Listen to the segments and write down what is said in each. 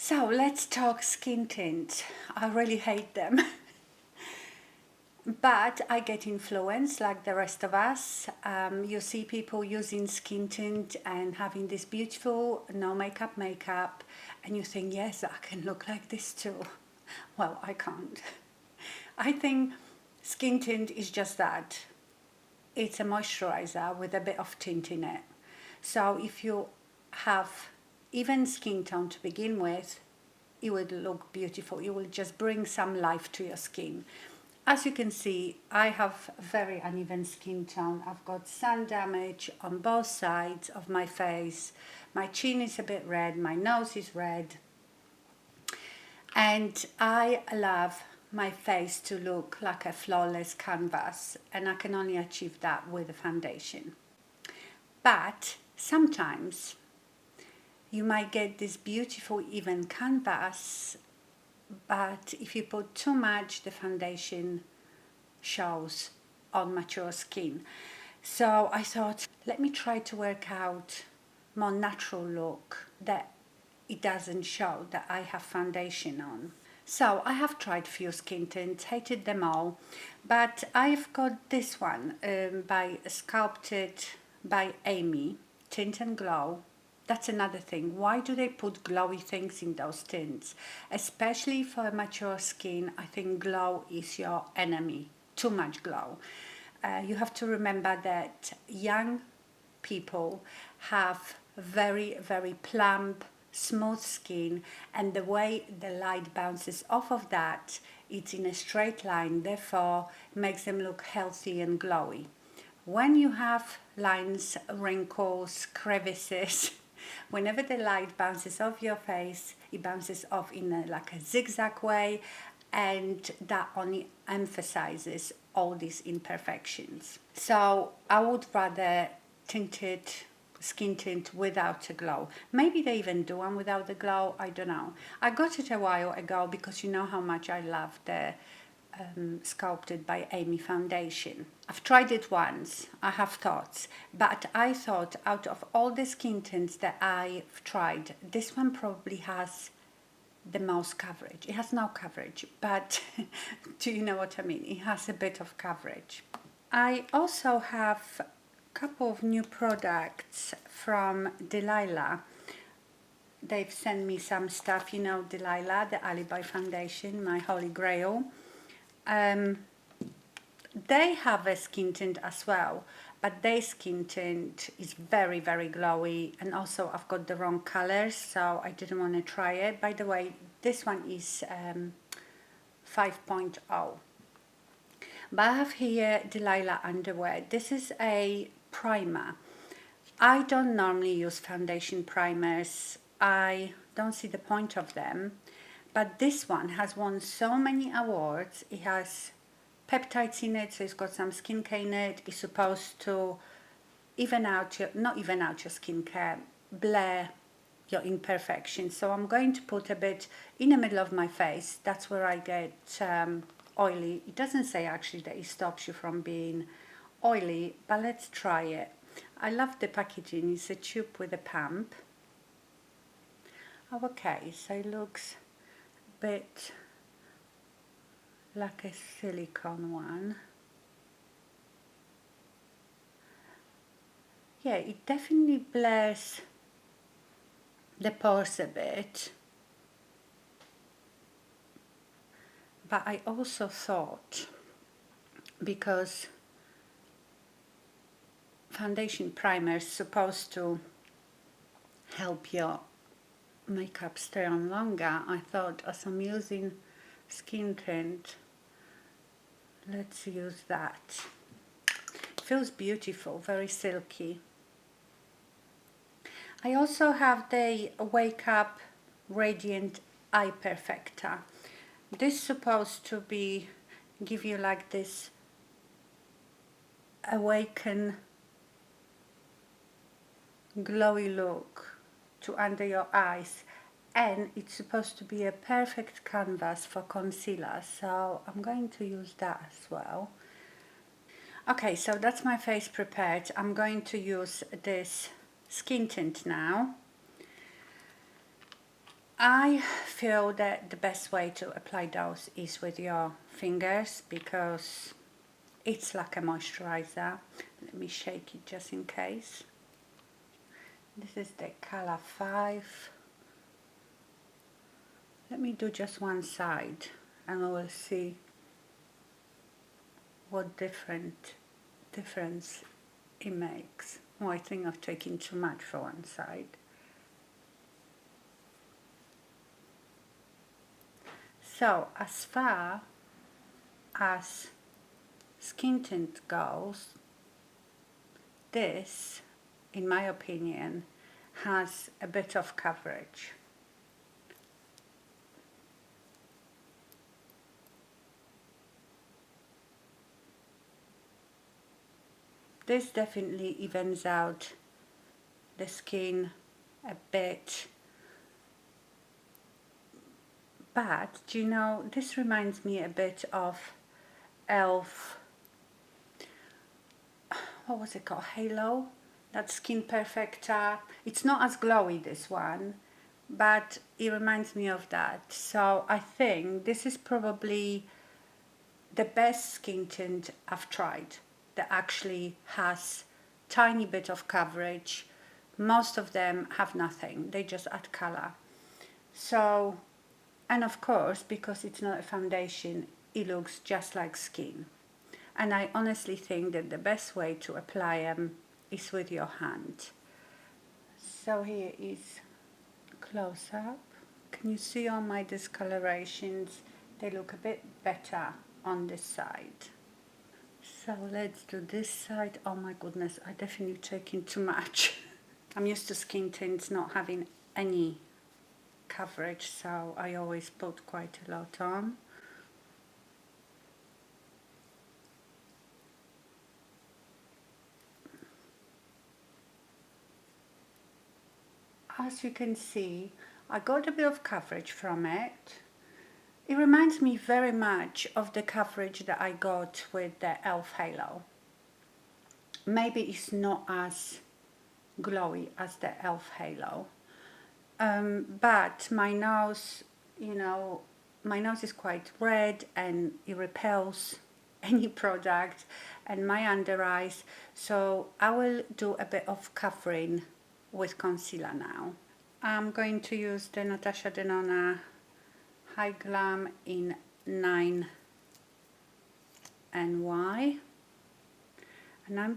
So let's talk skin tint. I really hate them. But I get influenced like the rest of us. You see people using skin tint and having this beautiful no makeup, and you think, yes, I can look like this too. Well, I can't. I think skin tint is just that. It's a moisturizer with a bit of tint in it. So if you have even skin tone to begin with, it would look beautiful. It will just bring some life to your skin. As you can see, I have very uneven skin tone. I've got sun damage on both sides of my face. My chin is a bit red, my nose is red. And I love my face to look like a flawless canvas, and I can only achieve that with a foundation. But sometimes you might get this beautiful even canvas, but if you put too much, the foundation shows on mature skin. So I thought, let me try to work out more natural look that it doesn't show that I have foundation on. So I have tried few skin tints, hated them all, but I've got this one by Sculpted by Amy, Tint and Glow. That's another thing. Why do they put glowy things in those tints? Especially for mature skin, I think glow is your enemy. Too much glow. You have to remember that young people have very, very plump, smooth skin, and the way the light bounces off of that, it's in a straight line, therefore makes them look healthy and glowy. When you have lines, wrinkles, crevices, whenever the light bounces off your face, it bounces off in like a zigzag way, and that only emphasizes all these imperfections. So I would rather tinted skin tint without a glow. Maybe they even do one without the glow, I don't know. I got it a while ago because you know how much I love the Sculpted by Amy foundation. I've tried it once, I have thoughts, but I thought out of all the skin tints that I've tried, this one probably has the most coverage. It has no coverage, but do you know what I mean? It has a bit of coverage. I also have a couple of new products from Delilah. They've sent me some stuff, you know, Delilah, the Alibi foundation, my holy grail. They have a skin tint as well, but their skin tint is very, very glowy, and also I've got the wrong colors, so I didn't want to try it. By the way, this one is 5.0. But I have here Delilah underwear. This is a primer. I don't normally use foundation primers. I don't see the point of them. But this one has won so many awards. It has peptides in it, so it's got some skincare in it. It's supposed to even out your, not even out your skincare, blur your imperfections. So I'm going to put a bit in the middle of my face. That's where I get oily. It doesn't say actually that it stops you from being oily, but let's try it. I love the packaging. It's a tube with a pump. Oh, okay, so it looks a bit like a silicone one. Yeah, it definitely blurs the pores a bit. But I also thought, because foundation primer is supposed to help your makeup stay on longer, I thought as I'm using skin tint, let's use that. It feels beautiful, very silky. I also have the Wake Up Radiant Eye Perfector. This is supposed to be give you like this awaken glowy look to under your eyes, and it's supposed to be a perfect canvas for concealer, so I'm going to use that as well. Okay, so that's my face prepared. I'm going to use this skin tint now. I feel that the best way to apply those is with your fingers because it's like a moisturizer. Let me shake it just in case. This is the color 5. Let me do just one side and we will see what difference it makes. Oh, I think I've taken too much for one side. So as far as skin tint goes, this, in my opinion, has a bit of coverage. This definitely evens out the skin a bit. But, do you know, this reminds me a bit of Elf, what was it called, Halo? That Skin Perfector. It's not as glowy, this one, but it reminds me of that. So I think this is probably the best skin tint I've tried that actually has tiny bit of coverage. Most of them have nothing, they just add color. So, and of course, because it's not a foundation, it looks just like skin. And I honestly think that the best way to apply them is with your hand. So here is close up. Can you see all my discolorations? They look a bit better on this side. So let's do this side. Oh my goodness, I definitely taking too much. I'm used to skin tints not having any coverage, so I always put quite a lot on. As you can see, I got a bit of coverage from it. It reminds me very much of the coverage that I got with the Elf Halo. Maybe it's not as glowy as the Elf Halo. But my nose, you know, my nose is quite red and it repels any product, and my under eyes, so I will do a bit of covering with concealer now. I'm going to use the Natasha Denona High Glam in 9NY, and I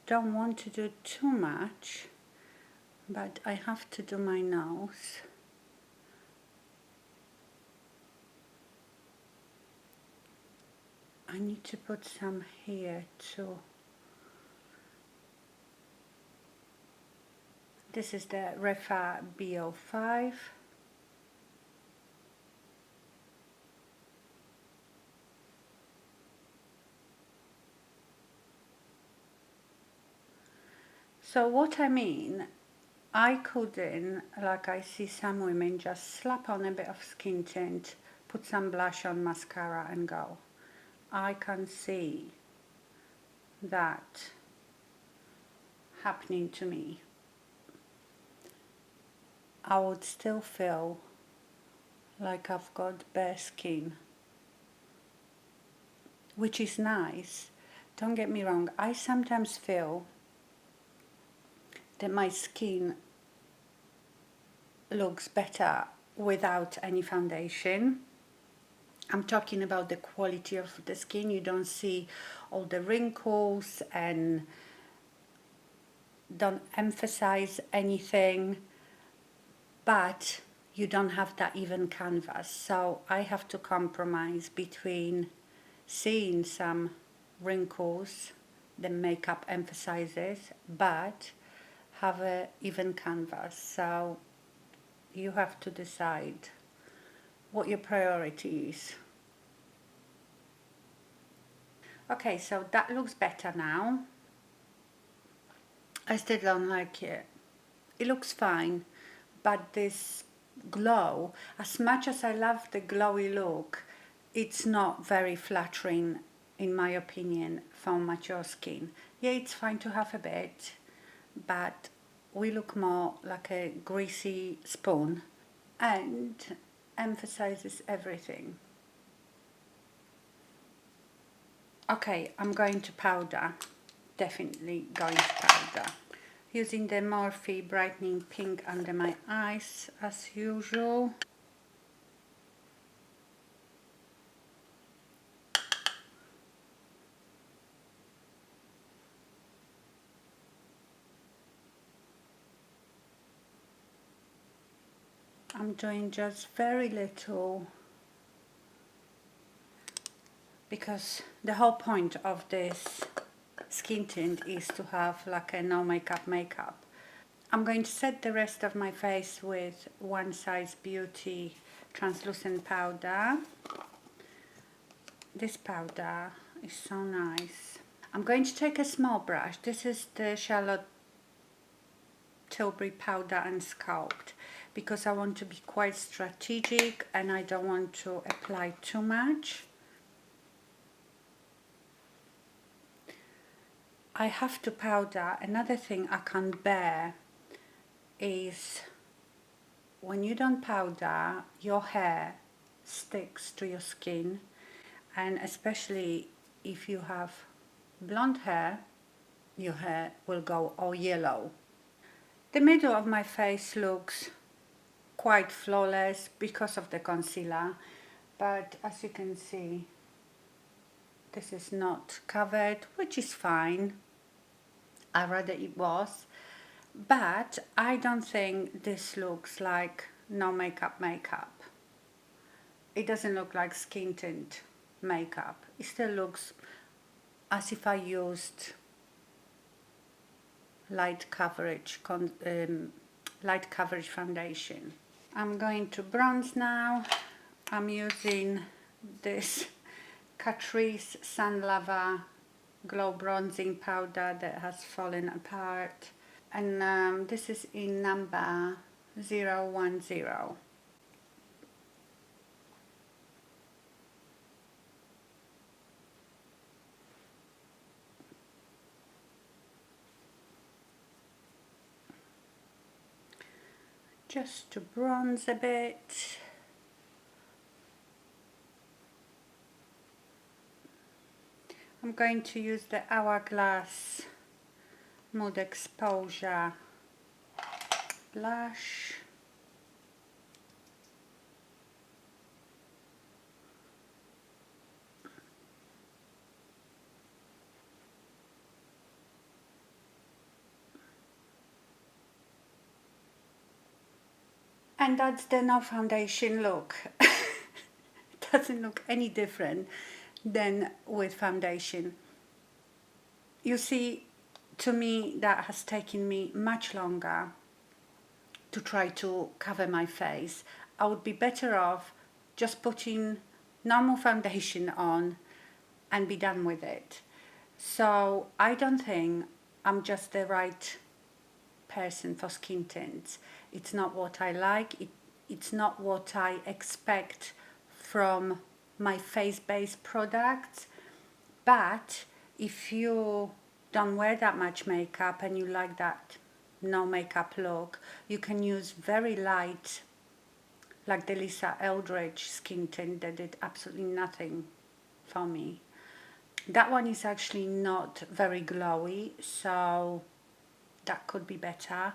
don't want to do too much, but I have to do my nose. I need to put some here too. This is the Refa BO5. So what I mean, I couldn't, like I see some women just slap on a bit of skin tint, put some blush on, mascara and go. I can see that happening to me. I would still feel like I've got bare skin, which is nice. Don't get me wrong, I sometimes feel that my skin looks better without any foundation. I'm talking about the quality of the skin. You don't see all the wrinkles and don't emphasize anything, but you don't have that even canvas. So I have to compromise between seeing some wrinkles the makeup emphasizes, but have a even canvas. So you have to decide what your priority is. Okay, so that looks better now. I still don't like it. It looks fine, but this glow, as much as I love the glowy look, it's not very flattering in my opinion for mature skin. Yeah, it's fine to have a bit, but we look more like a greasy spoon. and emphasizes everything. Okay, I'm going to powder, definitely going to powder. Using the Morphe brightening pink under my eyes as usual. I'm doing just very little because the whole point of this skin tint is to have like a no makeup. I'm going to set the rest of my face with One Size Beauty translucent powder. This powder is so nice. I'm going to take a small brush. This is the Charlotte Tilbury Powder and Sculpt because I want to be quite strategic and I don't want to apply too much. I have to powder. Another thing I can't bear is when you don't powder, your hair sticks to your skin, and especially if you have blonde hair, your hair will go all yellow. The middle of my face looks quite flawless because of the concealer, but as you can see, this is not covered, which is fine. I'd rather it was, but I don't think this looks like no makeup. It doesn't look like skin tint makeup. It still looks as if I used light coverage foundation. I'm going to bronze now. I'm using this Catrice Sun Lava Glow Bronzing Powder that has fallen apart, and this is in number 010. Just to bronze a bit. I'm going to use the Hourglass Mood Exposure blush. And that's the no foundation look. It doesn't look any different than with foundation. You see, to me, that has taken me much longer to try to cover my face. I would be better off just putting normal foundation on and be done with it. So I don't think I'm just the right person for skin tints. It's not what I like. It's not what I expect from my face-based products. But if you don't wear that much makeup and you like that no makeup look, you can use very light, like the Lisa Eldridge skin tint that did absolutely nothing for me. That one is actually not very glowy, so that could be better.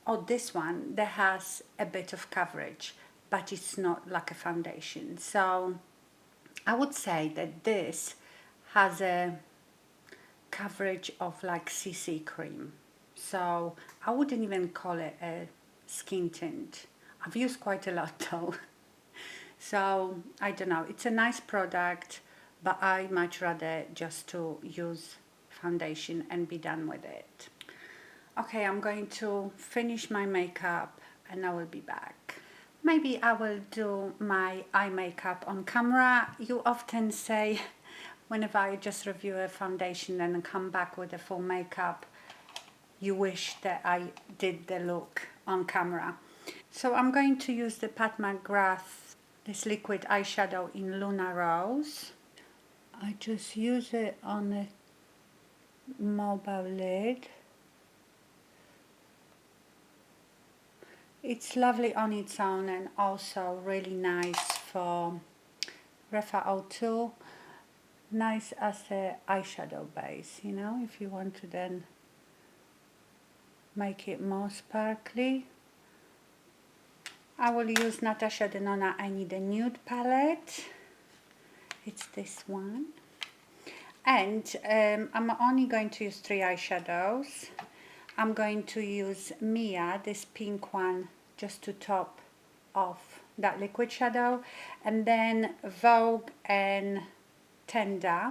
Or this one that has a bit of coverage, but it's not like a foundation. So I would say that this has a coverage of like CC cream. So I wouldn't even call it a skin tint. I've used quite a lot though. So I don't know, it's a nice product, but I much rather just to use foundation and be done with it. Okay, I'm going to finish my makeup and I will be back. Maybe I will do my eye makeup on camera. You often say whenever I just review a foundation and come back with a full makeup, you wish that I did the look on camera. So I'm going to use the Pat McGrath, this liquid eyeshadow in Luna Rose. I just use it on a mobile lid. It's lovely on its own and also really nice for Refa 02. Nice as a eyeshadow base, you know, if you want to then make it more sparkly. I will use Natasha Denona I Need a Nude palette. It's this one. And I'm only going to use 3 eyeshadows. I'm going to use Mia, this pink one, just to top off that liquid shadow. And then Vogue and Tender,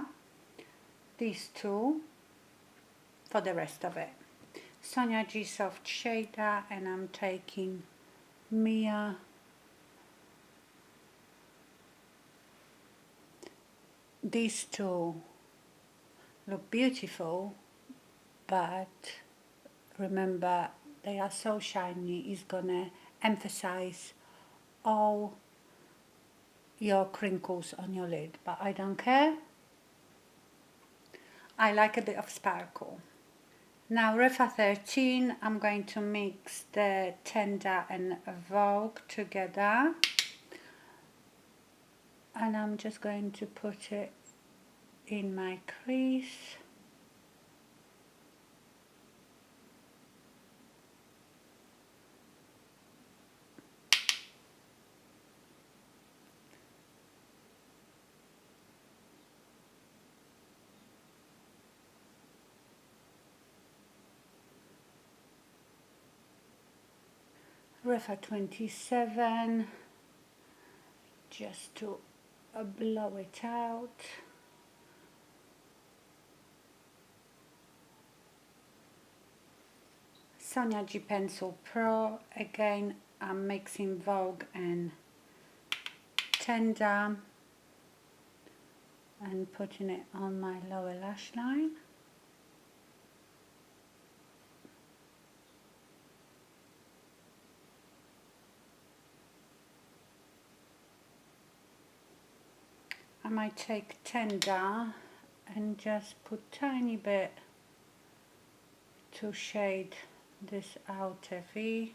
these two, for the rest of it. Sonia G Soft Shader, and I'm taking Mia. These two look beautiful, but remember they are so shiny, it's gonna emphasize all your crinkles on your lid, but I don't care. I like a bit of sparkle. Now Refa 13, I'm going to mix the Tender and Vogue together, and I'm just going to put it in my crease. Refa 27, just to blow it out. Sonia G Pencil Pro, again I'm mixing Vogue and Tender and putting it on my lower lash line. I might take Tender and just put tiny bit to shade this outer V.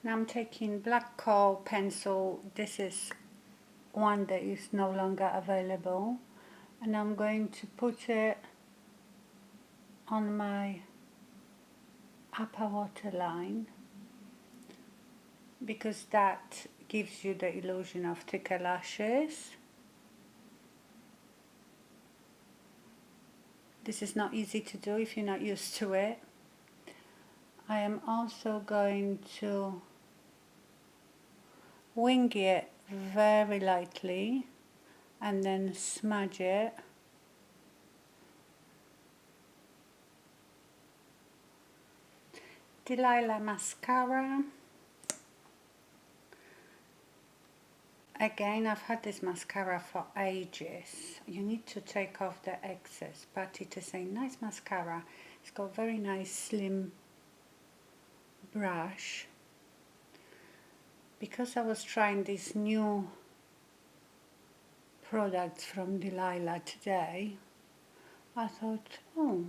Now I'm taking Black Coal pencil. This is one that is no longer available, and I'm going to put it on my upper waterline because that gives you the illusion of thicker lashes. This is not easy to do if you're not used to it. I am also going to wing it very lightly and then smudge it. Delilah mascara. Again, I've had this mascara for ages. You need to take off the excess, but it is a nice mascara. It's got a very nice slim brush. Because I was trying these new products from Delilah today, I thought, oh,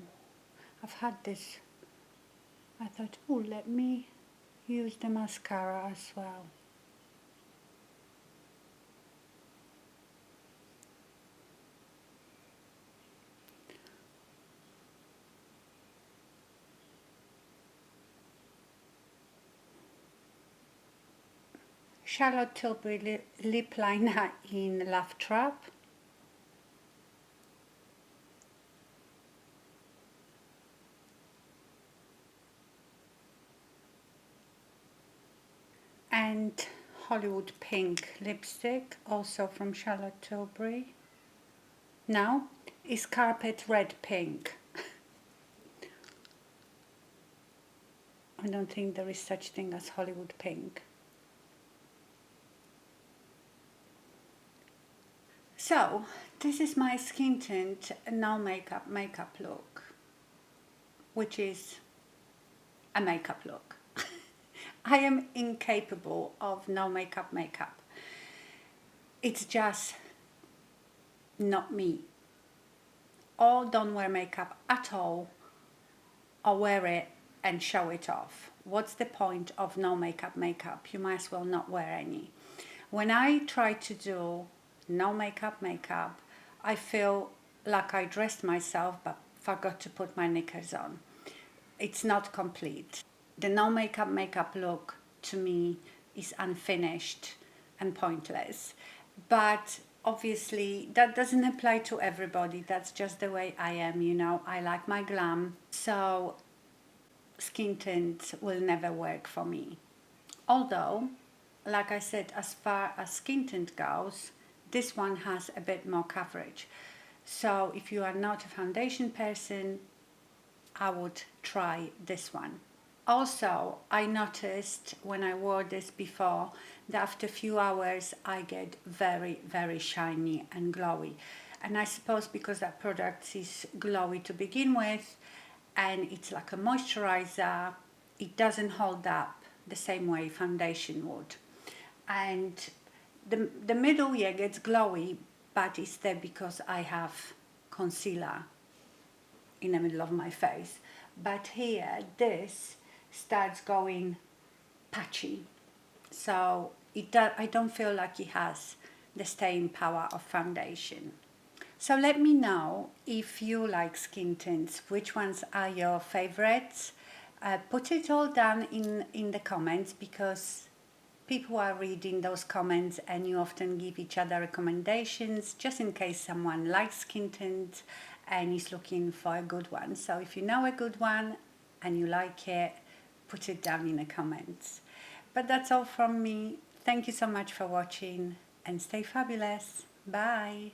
I've had this. I thought, oh, let me use the mascara as well. Charlotte Tilbury lip liner in Love Trap. And Hollywood Pink lipstick, also from Charlotte Tilbury. Now is Carpet Red Pink. I don't think there is such thing as Hollywood Pink. So, this is my skin tint, no makeup look, which is a makeup look. I am incapable of no makeup. It's just not me. or don't wear makeup at all, or wear it and show it off. What's the point of no makeup? You might as well not wear any. When I try to do no makeup, I feel like I dressed myself but forgot to put my knickers on. It's not complete. The no makeup look to me is unfinished and pointless. But obviously that doesn't apply to everybody. That's just the way I am, you know. I like my glam. So skin tint will never work for me. Although, like I said, as far as skin tint goes, this one has a bit more coverage. So if you are not a foundation person, I would try this one. Also, I noticed when I wore this before that after a few hours I get very, very shiny and glowy. And I suppose because that product is glowy to begin with and it's like a moisturizer, it doesn't hold up the same way foundation would. And the middle, yeah, gets glowy, but it's there because I have concealer in the middle of my face. But here, this starts going patchy. So I don't feel like it has the staying power of foundation. So let me know if you like skin tints, which ones are your favorites. Put it all down in the comments, because people are reading those comments and you often give each other recommendations just in case someone likes skin tint and is looking for a good one. So if you know a good one and you like it, put it down in the comments. But that's all from me. Thank you so much for watching and stay fabulous. Bye.